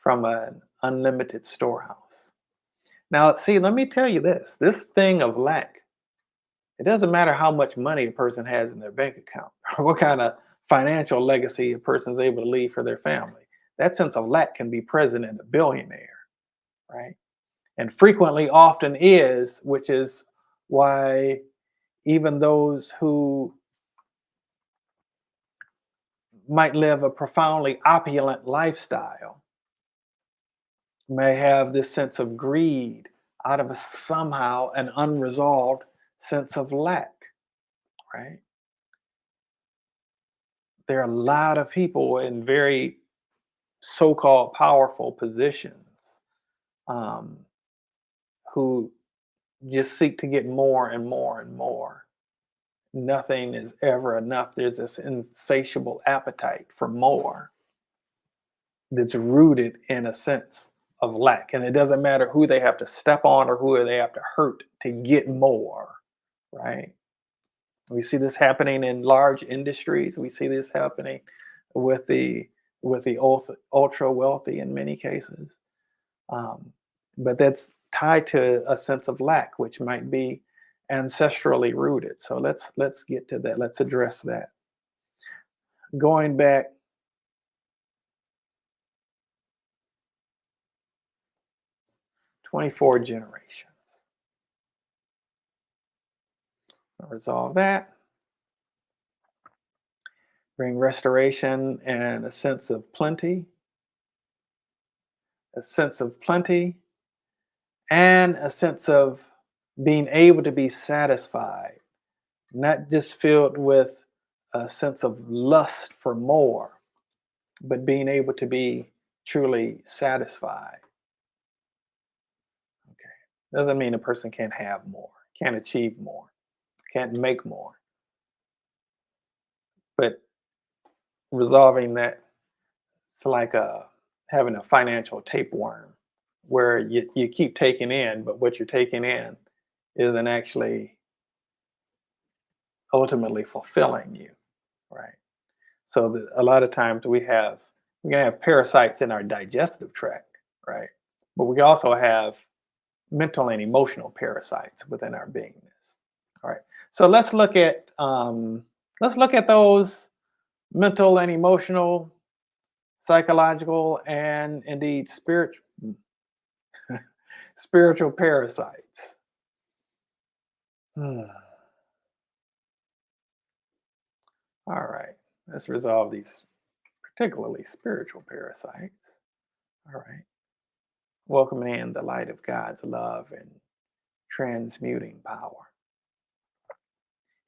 A: from an unlimited storehouse. Now, see, let me tell you this thing of lack, it doesn't matter how much money a person has in their bank account or what kind of financial legacy a person's able to leave for their family. That sense of lack can be present in a billionaire, right? And frequently often is, which is why even those who might live a profoundly opulent lifestyle may have this sense of greed out of somehow an unresolved sense of lack, right? There are a lot of people in very so-called powerful positions um, who just seek to get more and more and more. Nothing is ever enough. There's this insatiable appetite for more that's rooted in a sense of lack. And it doesn't matter who they have to step on or who they have to hurt to get more, right? We see this happening in large industries. We see this happening with the ultra wealthy in many cases. Um, but that's tied to a sense of lack, which might be ancestrally rooted. So let's get to that. Let's address that. Going back 24 generations. I'll resolve that. Bring restoration and a sense of plenty, a sense of plenty, and a sense of being able to be satisfied, not just filled with a sense of lust for more, but being able to be truly satisfied. Okay. Doesn't mean a person can't have more, can't achieve more, can't make more, but resolving that it's like having a financial tapeworm where you keep taking in, but what you're taking in isn't actually ultimately fulfilling you, right? So a lot of times we can have parasites in our digestive tract, right? But we also have mental and emotional parasites within our beingness. All right. So let's look at those mental and emotional, psychological, and indeed spiritual parasites. Hmm. All right. Let's resolve these particularly spiritual parasites. All right. Welcoming in the light of God's love and transmuting power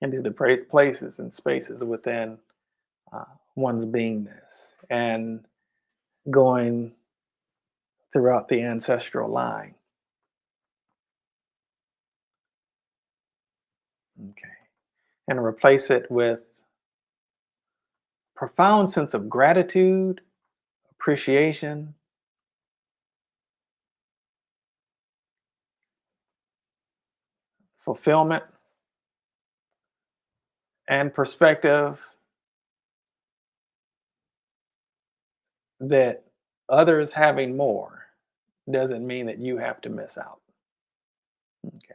A: into the places and spaces within uh, one's beingness and going throughout the ancestral line. Okay. And replace it with profound sense of gratitude, appreciation, fulfillment, and perspective that others having more doesn't mean that you have to miss out. Okay.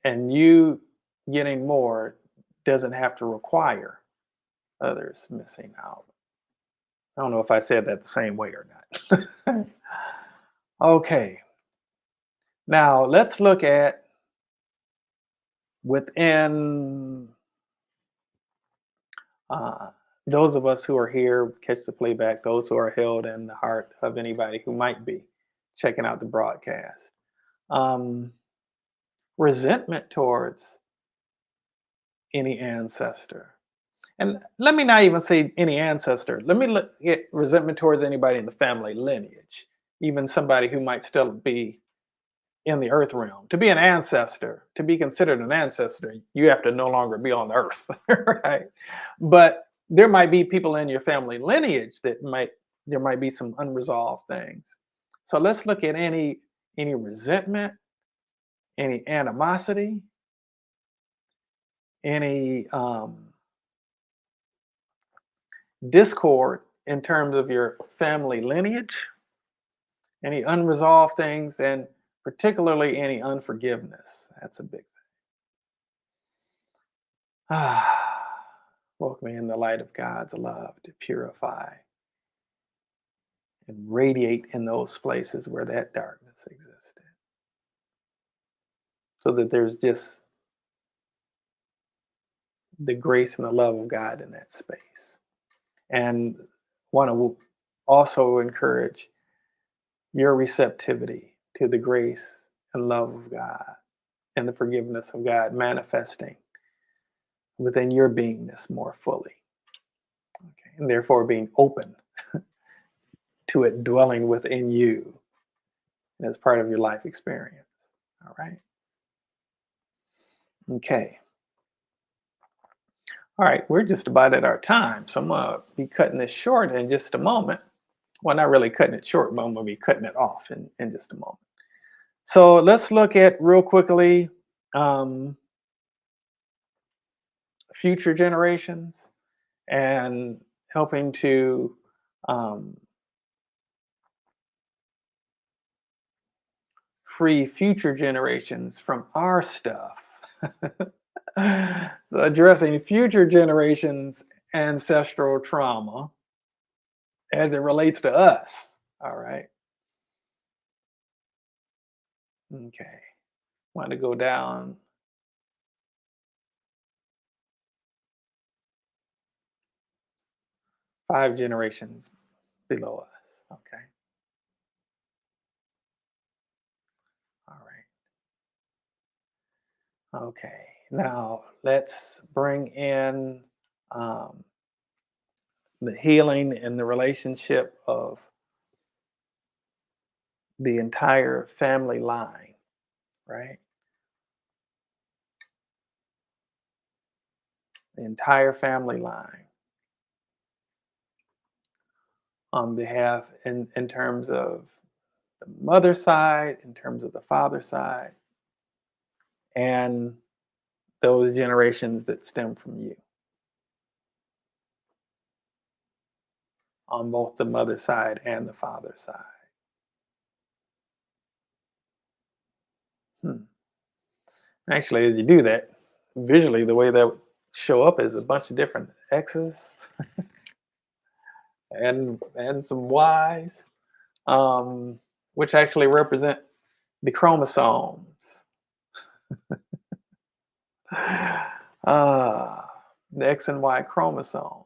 A: And you getting more doesn't have to require others missing out. I don't know if I said that the same way or not. Okay. Now let's look at within uh, those of us who are here, catch the playback, those who are held in the heart of anybody who might be checking out the broadcast. Um, Resentment towards any ancestor. And let me not even say any ancestor. Let me look at resentment towards anybody in the family lineage, even somebody who might still be in the earth realm. To be an ancestor, to be considered an ancestor, you have to no longer be on the earth, right? But there might be people in your family lineage that there might be some unresolved things. So let's look at any resentment, any animosity, any discord in terms of your family lineage, any unresolved things, and particularly any unforgiveness. That's a big thing. Welcoming in the light of God's love to purify and radiate in those places where that darkness existed. So that there's just the grace and the love of God in that space. And want to also encourage your receptivity to the grace and love of God and the forgiveness of God manifesting within your beingness more fully. Okay. And therefore being open to it dwelling within you as part of your life experience. All right. Okay. All right. We're just about at our time. So I'm going to be cutting this short in just a moment. Well, not really cutting it short, but I'm going to be cutting it off in just a moment. So let's look at real quickly um, future generations and helping to um, free future generations from our stuff. So addressing future generations' ancestral trauma as it relates to us. All right. Okay. Want to go down 5 generations below us. Okay. All right. Okay. Now let's bring in um, the healing and the relationship of the entire family line, right? The entire family line on behalf in terms of the mother side, in terms of the father side, and those generations that stem from you on both the mother side and the father side. Hmm. Actually, as you do that, visually, the way that would show up is a bunch of different X's and some Y's, which actually represent the chromosomes. The X and Y chromosomes,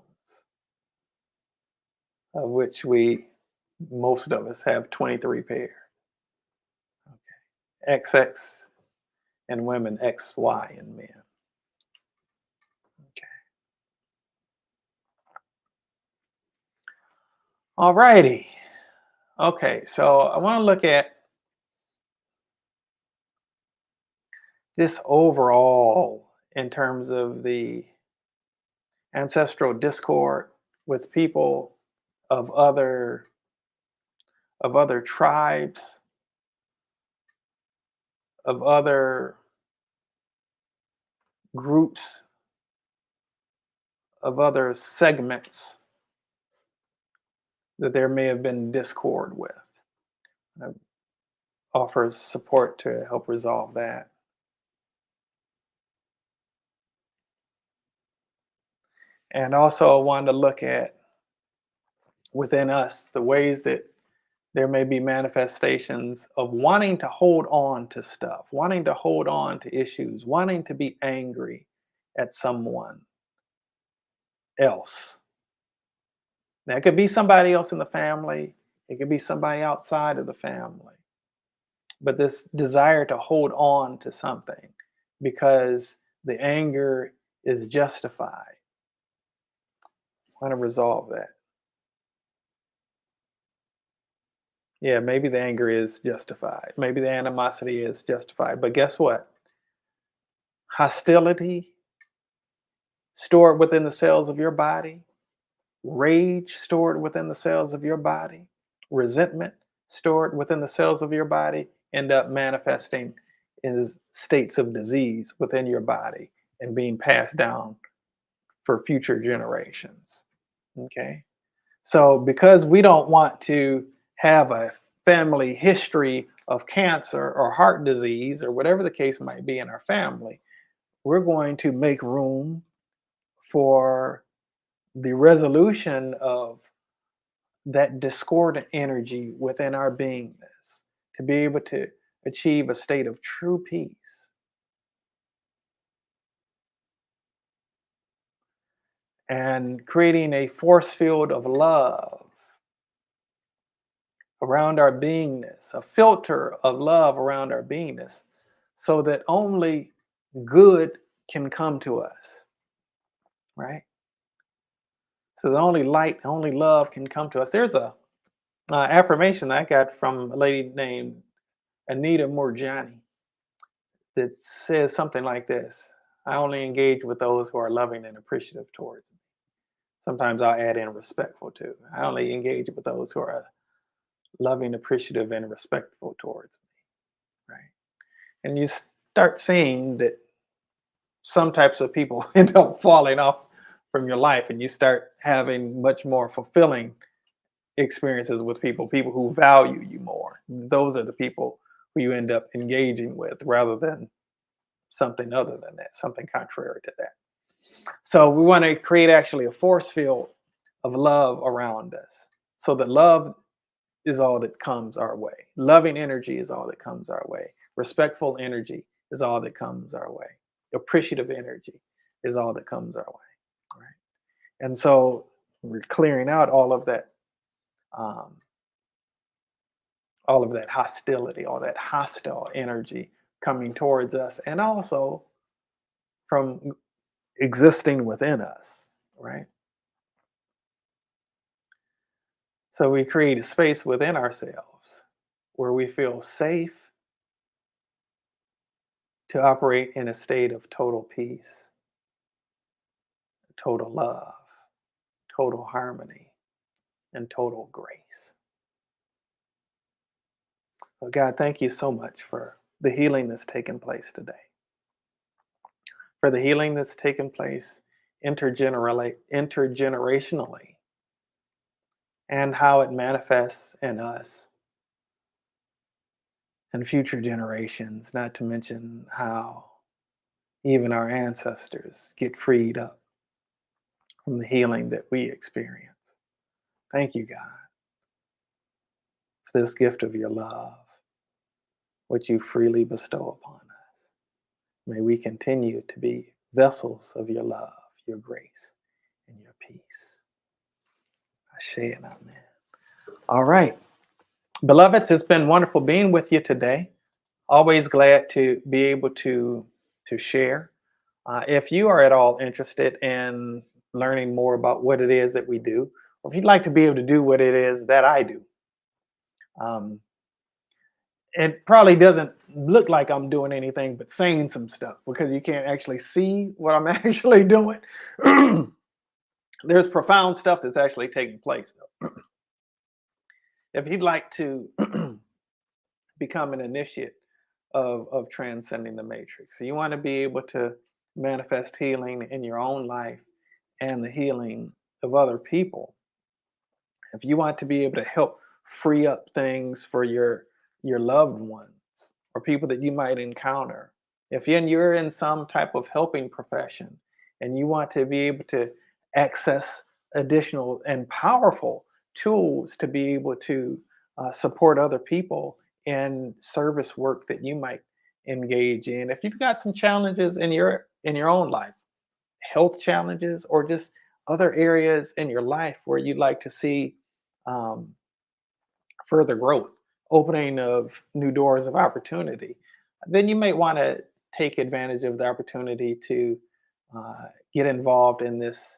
A: of which most of us have 23 pairs. XX in women, XY in men. Okay. All righty. Okay, so I want to look at this overall in terms of the ancestral discord with people of other tribes, of other groups, of other segments that there may have been discord with. It offers support to help resolve that. And also I wanted to look at within us the ways that there may be manifestations of wanting to hold on to stuff, wanting to hold on to issues, wanting to be angry at someone else. Now, it could be somebody else in the family, it could be somebody outside of the family, but this desire to hold on to something because the anger is justified. I want to resolve that. Yeah, maybe the anger is justified. Maybe the animosity is justified. But guess what? Hostility stored within the cells of your body, rage stored within the cells of your body, resentment stored within the cells of your body end up manifesting in states of disease within your body and being passed down for future generations. Okay. So, because we don't want to have a family history of cancer or heart disease or whatever the case might be in our family, we're going to make room for the resolution of that discordant energy within our beingness to be able to achieve a state of true peace and creating a force field of love around our beingness, a filter of love around our beingness, so that only good can come to us, right? So the only light, only love can come to us. There's a affirmation that I got from a lady named Anita Murjani that says something like this: I only engage with those who are loving and appreciative towards me. Sometimes I'll add in respectful too. I only engage with those who are loving, appreciative, and respectful towards me, right? And you start seeing that some types of people end up falling off from your life, and you start having much more fulfilling experiences with people who value you more. Those are the people who you end up engaging with rather than something other than that, something contrary to that. So we want to create actually a force field of love around us so that love is all that comes our way. Loving energy is all that comes our way. Respectful energy is all that comes our way. Appreciative energy is all that comes our way. Right. And so we're clearing out um, all of that hostility, all that hostile energy coming towards us, and also from existing within us. Right. So we create a space within ourselves where we feel safe to operate in a state of total peace, total love, total harmony, and total grace. So, God, thank you so much for the healing that's taken place today, for the healing that's taken place intergenerationally, and how it manifests in us and future generations, not to mention how even our ancestors get freed up from the healing that we experience. Thank you, God, for this gift of your love, which you freely bestow upon us. May we continue to be vessels of your love, your grace, and your peace. Ashe and amen. All right. Beloveds, it's been wonderful being with you today. Always glad to be able to share. If you are at all interested in learning more about what it is that we do, or if you'd like to be able to do what it is that I do, um, it probably doesn't look like I'm doing anything but saying some stuff because you can't actually see what I'm actually doing. There's profound stuff that's actually taking place, though. If you'd like to become an initiate of transcending the matrix, so you want to be able to manifest healing in your own life and the healing of other people, if you want to be able to help free up things for your loved ones or people that you might encounter, if you're in some type of helping profession and you want to be able to access additional and powerful tools to be able to support other people in service work that you might engage in, if you've got some challenges in your own life, health challenges or just other areas in your life where you'd like to see um, further growth, opening of new doors of opportunity, then you may want to take advantage of the opportunity to get involved in this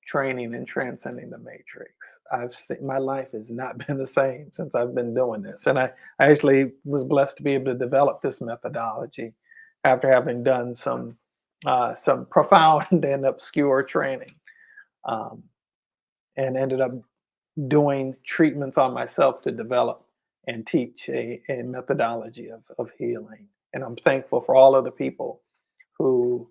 A: training and transcending the matrix. I've seen my life has not been the same since I've been doing this, and I actually was blessed to be able to develop this methodology after having done some profound and obscure training, um, and ended up doing treatments on myself to develop and teach a methodology of healing. And I'm thankful for all of the people who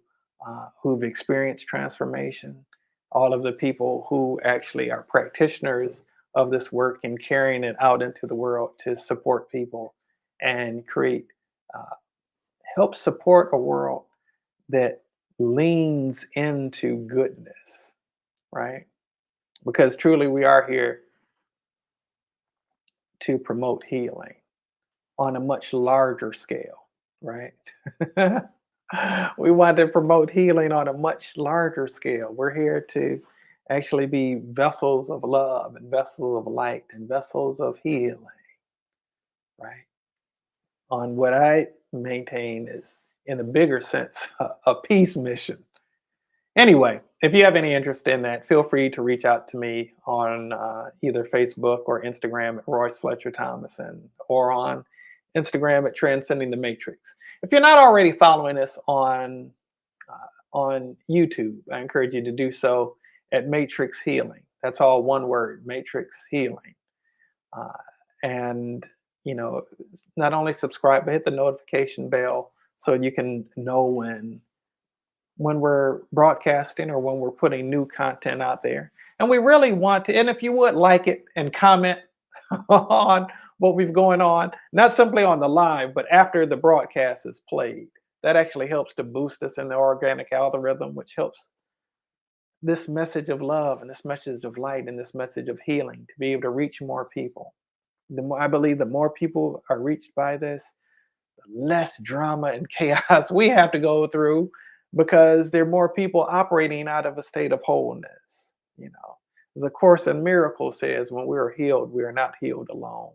A: who've experienced transformation, all of the people who actually are practitioners of this work and carrying it out into the world to support people and create, uh, help support a world that leans into goodness, right? Because truly we are here to promote healing on a much larger scale, right? We want to promote healing on a much larger scale. We're here to actually be vessels of love and vessels of light and vessels of healing, right? On what I maintain is, in a bigger sense, a peace mission. Anyway, if you have any interest in that, feel free to reach out to me on either Facebook or Instagram at Royce Fletcher Thomason or on Instagram at Transcending the Matrix. If you're not already following us on YouTube, I encourage you to do so at Matrix Healing. That's all one word, Matrix Healing. Uh, and not only subscribe, but hit the notification bell so you can know when we're broadcasting or when we're putting new content out there. And we really want to, and if you would like it and comment on what we've going on, not simply on the live, but after the broadcast is played. That actually helps to boost us in the organic algorithm, which helps this message of love and this message of light and this message of healing to be able to reach more people. The more I believe the more people are reached by this, the less drama and chaos we have to go through because there are more people operating out of a state of wholeness. You know, as a Course in Miracles says, when we are healed, we are not healed alone.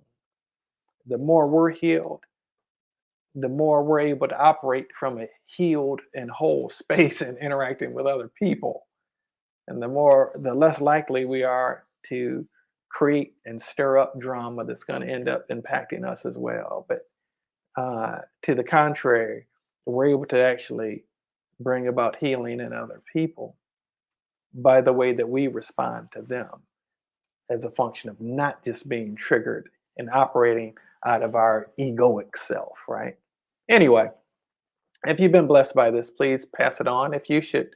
A: The more we're healed, the more we're able to operate from a healed and whole space and interacting with other people. And the less likely we are to create and stir up drama that's going to end up impacting us as well. But to the contrary, we're able to actually bring about healing in other people by the way that we respond to them as a function of not just being triggered and operating out of our egoic self, right? Anyway, if you've been blessed by this, please pass it on. If you should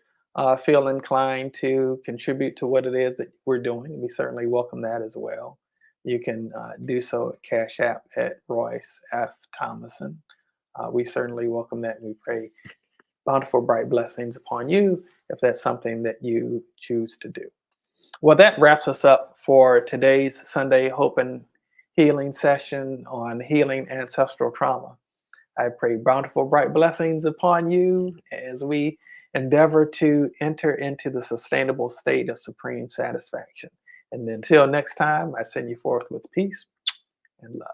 A: feel inclined to contribute to what it is that we're doing, we certainly welcome that as well. You can do so at Cash App at Royce F. Thomason. We certainly welcome that, and we pray bountiful, bright blessings upon you if that's something that you choose to do. Well, that wraps us up for today's Sunday Hope and Healing session on healing ancestral trauma. I pray bountiful, bright blessings upon you as we endeavor to enter into the sustainable state of supreme satisfaction. And until next time, I send you forth with peace and love.